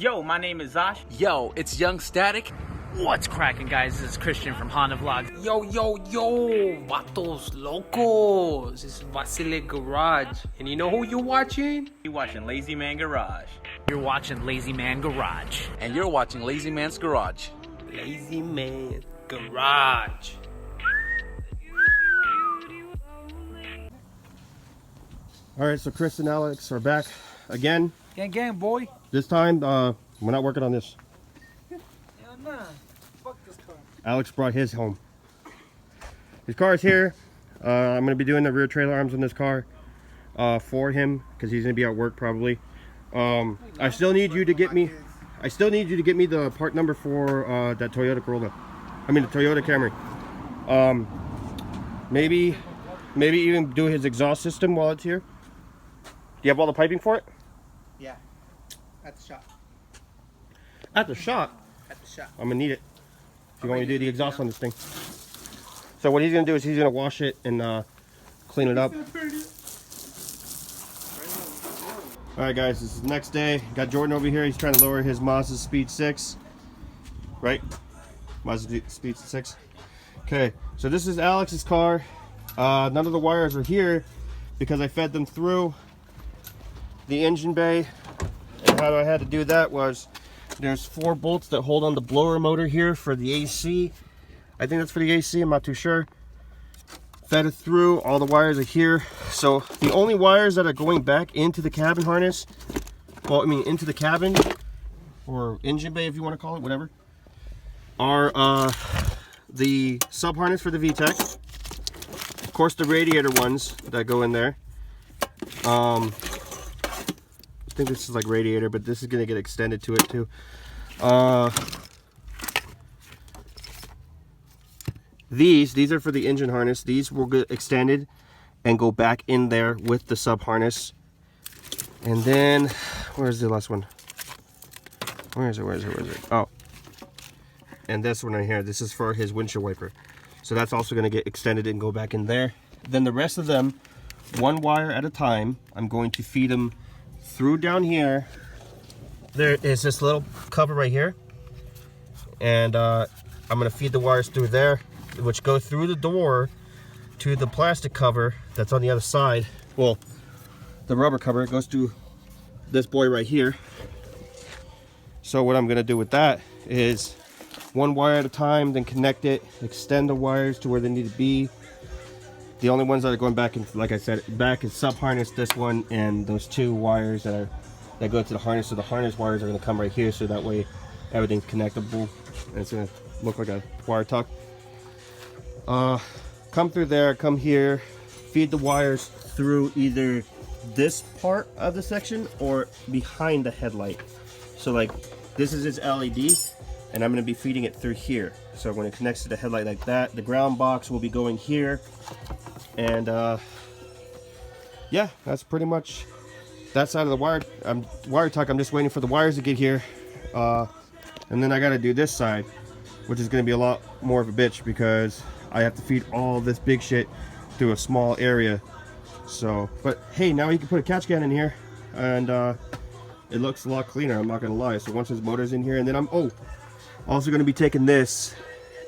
Yo, my name is Zosh. Yo, it's Young Static. What's cracking, guys? This is Christian from Honda Vlogs. Yo, vatos locos. This is Lazymangarage. And you know who you're watching? You're watching Lazymangarage. You're watching Lazymangarage. And you're watching Lazy Man's Garage. Lazyman's Garage. Alright, so Chris and Alex are back again. Gang, boy. This time, we're not working on this. Hell nah. Fuck this car. Alex brought his home. His car is here. I'm going to be doing the rear trailer arms on this car for him because he's going to be at work probably. I still need you to get me the part number for that Toyota Corolla. I mean the Toyota Camry. Maybe even do his exhaust system while it's here. Do you have all the piping for it? Yeah, at the shop. At the shop? At the shop. I'm gonna need it. If you want me to do the exhaust on this thing. So what he's gonna do is he's gonna wash it and clean it up. Alright guys, this is the next day. Got Jordan over here, he's trying to lower his Mazda Speed 6. Right? Mazda Speed 6. Okay, so this is Alex's car. None of the wires are here because I fed them through the engine bay. And how I had to do that was there's 4 bolts that hold on the blower motor here for the AC. I think that's for the AC, I'm not too sure. Fed it through, all the wires are here. So the only wires that are going back into the cabin harness, well, I mean into the cabin or engine bay if you want to call it, whatever, are the sub harness for the VTEC. Of course the radiator ones that go in there. I think this is like radiator, but this is gonna get extended to it too. These are for the engine harness. These will get extended and go back in there with the sub harness. And then where's the last one? Where is it? Oh, and this one right here, this is for his windshield wiper. So that's also going to get extended and go back in there. Then the rest of them, one wire at a time, I'm going to feed them through down here. There is this little cover right here. And I'm going to feed the wires through there, which go through the door to the plastic cover that's on the other side. Well, the rubber cover, it goes through this boy right here. So what I'm going to do with that is one wire at a time, then connect it, extend the wires to where they need to be. The only ones that are going back, in, like I said, back is sub harness, this one, and those 2 wires that go to the harness. So the harness wires are going to come right here, so that way everything's connectable, and it's going to look like a wire tuck. Come through there, come here, feed the wires through either this part of the section or behind the headlight. So like this is its LED. And I'm going to be feeding it through here. So when it connects to the headlight like that, the ground box will be going here. And yeah, that's pretty much that side of the wire tuck. I'm just waiting for the wires to get here. And then I got to do this side, which is going to be a lot more of a bitch because I have to feed all this big shit through a small area. So, but hey, now you can put a catch can in here and it looks a lot cleaner, I'm not going to lie. So once his motor's in here, and then I'm also going to be taking this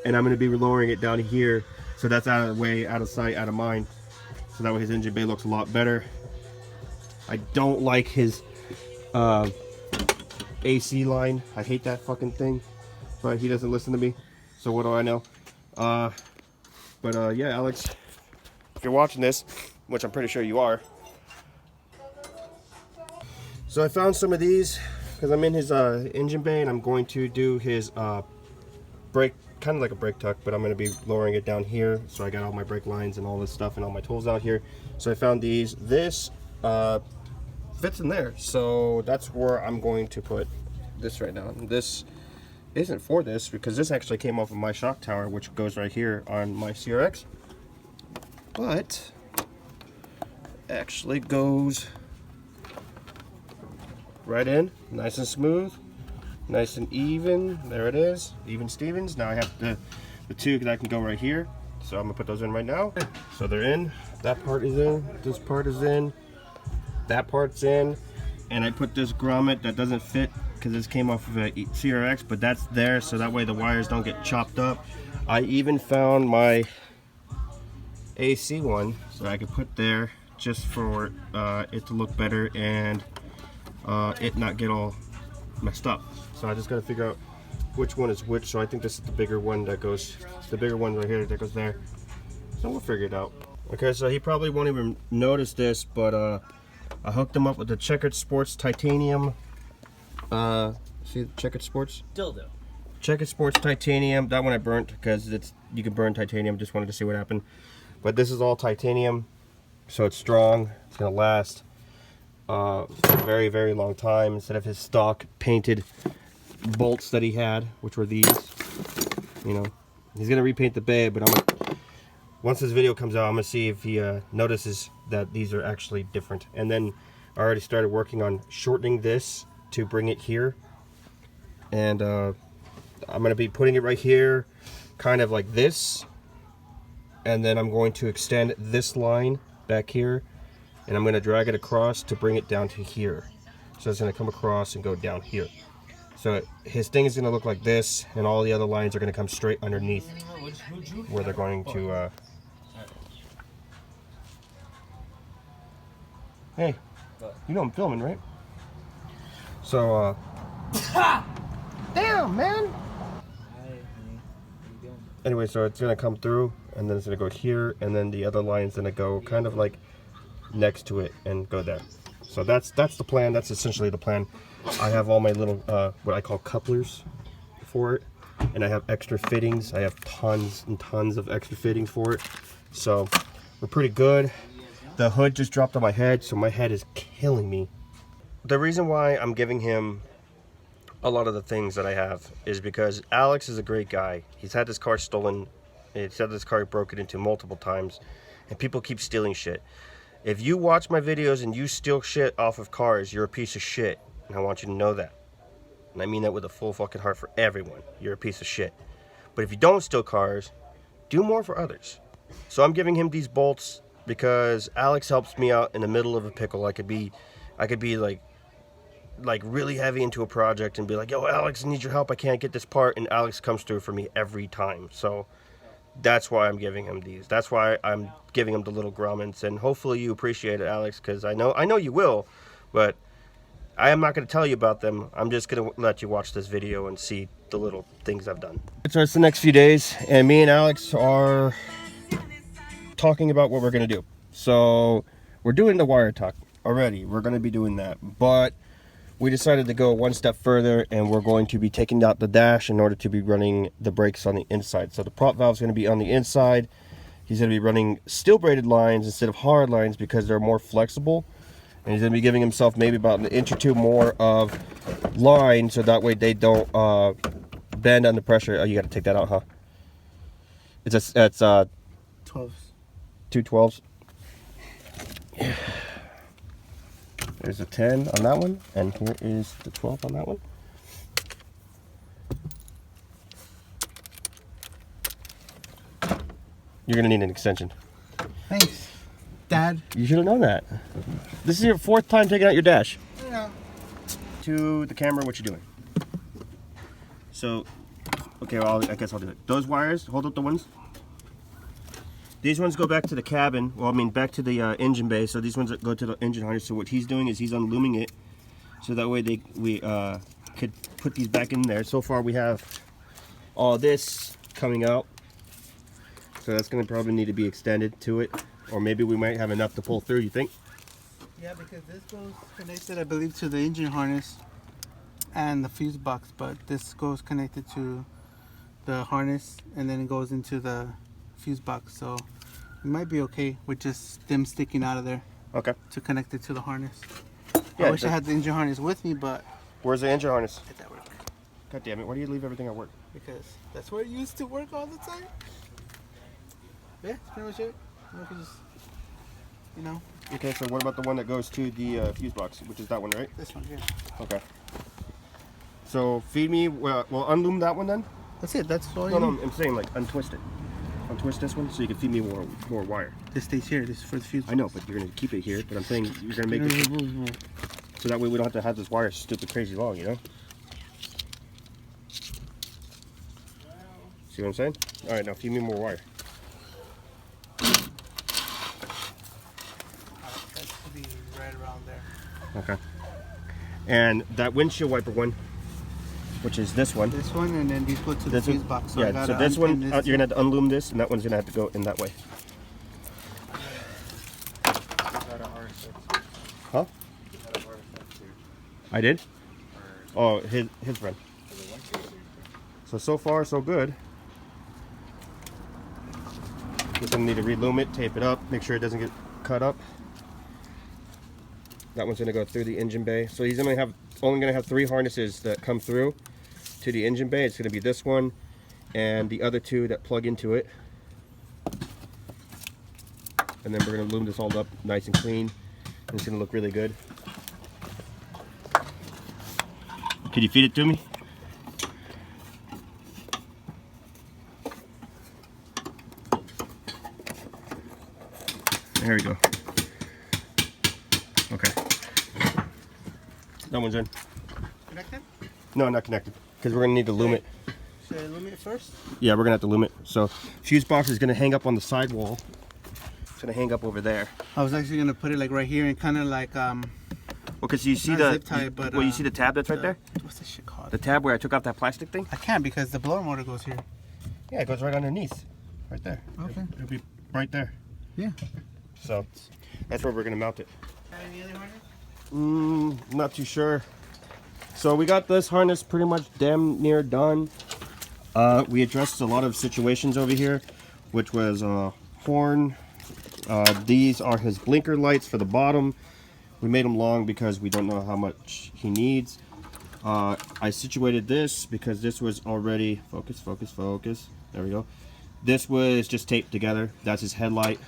and I'm going to be lowering it down here so that's out of the way, out of sight, out of mind, so that way his engine bay looks a lot better. I don't like his AC line. I hate that fucking thing, but he doesn't listen to me, so what do I know? But yeah, Alex, if you're watching this, which I'm pretty sure you are, so I found some of these because I'm in his engine bay and I'm going to do his brake, kind of like a brake tuck, but I'm going to be lowering it down here. So I got all my brake lines and all this stuff and all my tools out here. So I found these. This fits in there. So that's where I'm going to put this right now. This isn't for this because this actually came off of my shock tower, which goes right here on my CRX. But actually goes right in, nice and smooth, nice and even. There it is, even Stevens. Now I have the 2 that can go right here, so I'm gonna put those in right now. So they're in, that part is in, this part is in, that part's in, and I put this grommet that doesn't fit because this came off of a CRX, but that's there so that way the wires don't get chopped up. I even found my AC one so I could put there just for it to look better and it not get all messed up. So I just got to figure out which one is which. So I think this is the bigger one that goes, the bigger one right here that goes there. So we'll figure it out. Okay, so he probably won't even notice this, but I hooked him up with the Checkered Sports titanium. See the Checkered Sports? Dildo. Checkered Sports titanium. That one I burnt because it's, you can burn titanium. Just wanted to see what happened. But this is all titanium, so it's strong. It's gonna last for a very, very long time instead of his stock painted bolts that he had, which were these. You know, he's gonna repaint the bay, but I'm gonna, once this video comes out, I'm gonna see if he notices that these are actually different. And then I already started working on shortening this to bring it here, and I'm gonna be putting it right here, kind of like this, and then I'm going to extend this line back here, and I'm gonna drag it across to bring it down to here. So it's gonna come across and go down here. So his thing is gonna look like this, and all the other lines are gonna come straight underneath where they're going to. Hey, you know I'm filming, right? So, damn, man. Anyway, so it's gonna come through, and then it's gonna go here, and then the other line's gonna go kind of like next to it and go there. So that's the plan. That's essentially the plan. I have all my little what I call couplers for it, and I have extra fittings. I have tons and tons of extra fittings for it. So we're pretty good. The hood just dropped on my head, so my head is killing me. The reason why I'm giving him a lot of the things that I have is because Alex is a great guy. He's had this car stolen. He's had this car broken into multiple times, and people keep stealing shit. If you watch my videos and you steal shit off of cars, you're a piece of shit, and I want you to know that. And I mean that with a full fucking heart for everyone. You're a piece of shit. But if you don't steal cars, do more for others. So I'm giving him these bolts because Alex helps me out in the middle of a pickle. I could be like really heavy into a project and be like, yo, Alex, I need your help, I can't get this part, and Alex comes through for me every time. So that's why I'm giving him these. That's why I'm giving him the little grommets, and hopefully you appreciate it, Alex, because I know you will, but I am not going to tell you about them. I'm just going to let you watch this video and see the little things I've done. So it's the next few days, and me and Alex are talking about what we're going to do. So we're doing the wire talk already. We're going to be doing that, but we decided to go one step further, and we're going to be taking out the dash in order to be running the brakes on the inside. So the prop valve is going to be on the inside. He's going to be running steel braided lines instead of hard lines because they're more flexible. And he's going to be giving himself maybe about an inch or two more of line so that way they don't bend under pressure. Oh, you got to take that out, huh? It's 12s. 2 12s. There's a 10 on that one, and here is the 12 on that one. You're gonna need an extension. Thanks, Dad. You should have known that. This is your 4th time taking out your dash. Yeah. To the camera, what you doing? So, okay, well, I guess I'll do it. Those wires, hold up the ones. These ones go back to the cabin, well, I mean back to the engine bay, so these ones go to the engine harness. So what he's doing is he's unlooming it, so that way we could put these back in there. So far we have all this coming out, so that's going to probably need to be extended to it, or maybe we might have enough to pull through, you think? Yeah, because this goes connected, I believe, to the engine harness and the fuse box, but this goes connected to the harness, and then it goes into the fuse box, so it might be okay with just them sticking out of there. Okay. To connect it to the harness. Yeah, I wish I had the engine harness with me, but where's the engine harness? at that work. God damn it! Why do you leave everything at work? Because that's where it used to work all the time. Yeah, that's pretty much it. You can just, you know. Okay, so what about the one that goes to the fuse box, which is that one, right? This one here. Okay. So feed me. Well, unloom that one then. That's it. That's all. No, you no, need. I'm saying like untwist it. Untwist this one so you can feed me more wire. This stays here. This is for the fuse. I know, but you're gonna keep it here. But I'm saying you're gonna make it so that way we don't have to have this wire stupid crazy long, you know? See what I'm saying? All right, now feed me more wire. That should be right around there. Okay. And that windshield wiper one, which is this one. This one, and then these go to the This fuse one, box. So I yeah. gotta So this one, unpin this you're gonna have to unloom this, and that one's gonna have to go in that way. Huh? I did. Oh, his friend. So far so good. Just gonna need to reloom it, tape it up, make sure it doesn't get cut up. That one's gonna go through the engine bay. So he's only gonna have 3 harnesses that come through to the engine bay. It's gonna be this one and the other 2 that plug into it. And then we're gonna loom this all up nice and clean. And it's gonna look really good. Could you feed it to me? There we go. Okay. That one's in. Connected? No, not connected. Because we're going to need to loom it. Should I loom it first? Yeah, we're going to have to loom it. So, fuse box is going to hang up on the side wall. It's going to hang up over there. I was actually gonna put it like right here and kind of like Well, because you see not the zip tie, but, you see the tab that's right there? What's this shit called? The tab where I took off that plastic thing? I can't because the blower motor goes here. Yeah, it goes right underneath. Right there. Okay. It'll be right there. Yeah. So, that's where we're going to mount it. Any other harness? Not too sure. So we got this harness pretty much damn near done. We addressed a lot of situations over here, which was horn. These are his blinker lights for the bottom. We made them long because we don't know how much he needs. I situated this because this was already focus. There we go. This was just taped together. That's his headlight.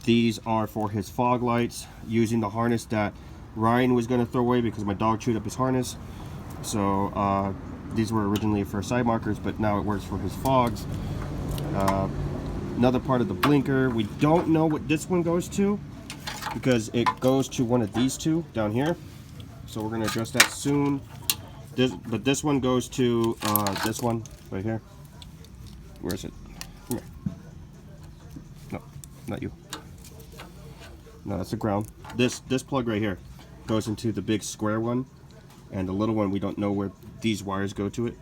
These are for his fog lights, using the harness that Ryan was going to throw away because my dog chewed up his harness. So these were originally for side markers, but now it works for his fogs. Another part of the blinker, we don't know what this one goes to because it goes to one of these 2 down here. So we're going to address that soon. But this one goes to this one right here. Where is it? Come here. No, not you. No, that's the ground. This plug right here goes into the big square one, and the little one we don't know where these wires go to it.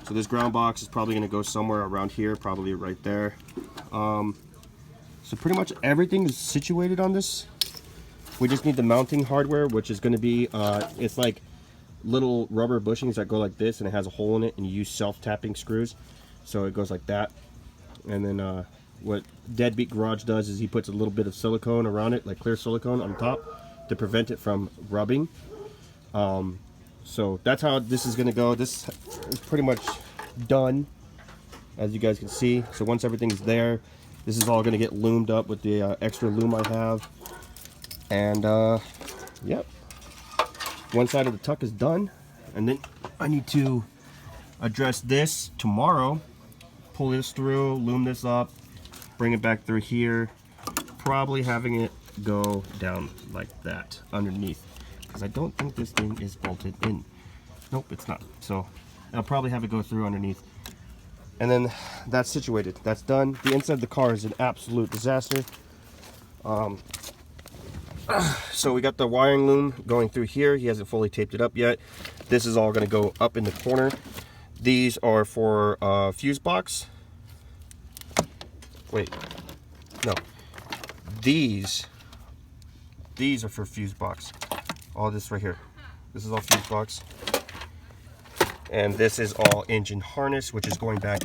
So this ground box is probably going to go somewhere around here, probably right there. So pretty much everything is situated on this. We just need the mounting hardware, which is going to be it's like little rubber bushings that go like this, and it has a hole in it, and you use self-tapping screws. So it goes like that. And then what Deadbeat Garage does is he puts a little bit of silicone around it, like clear silicone on top, to prevent it from rubbing. So that's how this is going to go. This is pretty much done, as you guys can see. So once everything's there, this is all going to get loomed up with the extra loom I have. And yep, one side of the tuck is done, and then I need to address this tomorrow. Pull this through, loom this up, bring it back through here, probably having it go down like that underneath, because I don't think this thing is bolted in. Nope, it's not. So I'll probably have it go through underneath, and then that's situated. That's done. The inside of the car is an absolute disaster. So we got the wiring loom going through here. He hasn't fully taped it up yet. This is all going to go up in the corner. These are for fuse box. Wait, no. These are for fuse box. All this right here. This is all fuse box. And this is all engine harness, which is going back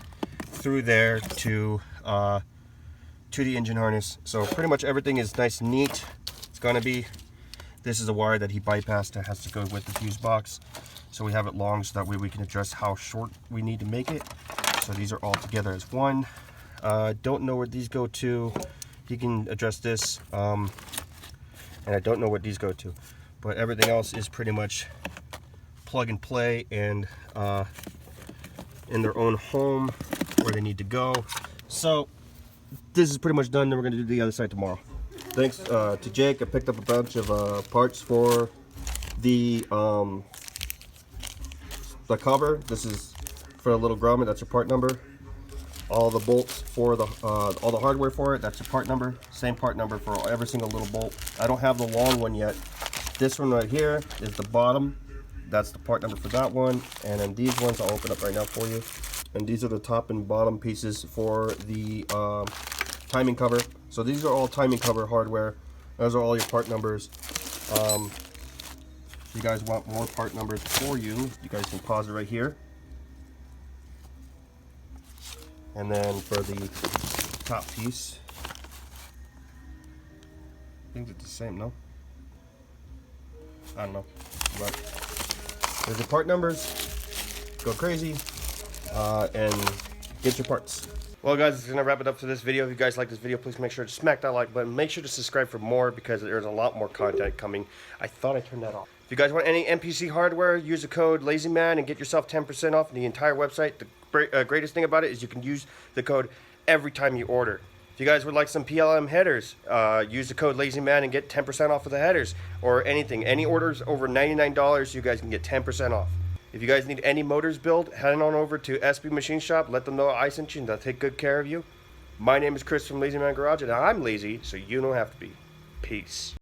through there to the engine harness. So pretty much everything is nice and neat. It's gonna be. This is a wire that he bypassed that has to go with the fuse box. So we have it long so that way we can address how short we need to make it. So these are all together as one. Don't know where these go to. He can address this. And I don't know what these go to. But everything else is pretty much plug and play and in their own home where they need to go. So this is pretty much done. Then we're going to do the other side tomorrow. Thanks to Jake. I picked up a bunch of parts for the cover. This is for the little grommet, that's your part number. All the bolts for the all the hardware for it, that's your part number. Same part number for every single little bolt. I don't have the long one yet. This one right here is the bottom. That's the part number for that one. And then these ones I'll open up right now for you. And these are the top and bottom pieces for the timing cover. So these are all timing cover hardware. Those are all your part numbers. If you guys want more part numbers for you, you guys can pause it right here. And then for the top piece, I think it's the same, no? I don't know. But there's the part numbers. Go crazy and get your parts. Well guys, it's gonna wrap it up for this video. If you guys like this video, please make sure to smack that like button. Make sure to subscribe for more because there's a lot more content coming. I thought I turned that off. If you guys want any NPC hardware, use the code LazyMan and get yourself 10% off the entire website. The greatest thing about it is you can use the code every time you order. If you guys would like some PLM headers, use the code LazyMan and get 10% off of the headers or anything. Any orders over $99, you guys can get 10% off. If you guys need any motors built, head on over to SB Machine Shop. Let them know I sent you and they'll take good care of you. My name is Chris from Lazymangarage and I'm lazy, so you don't have to be. Peace.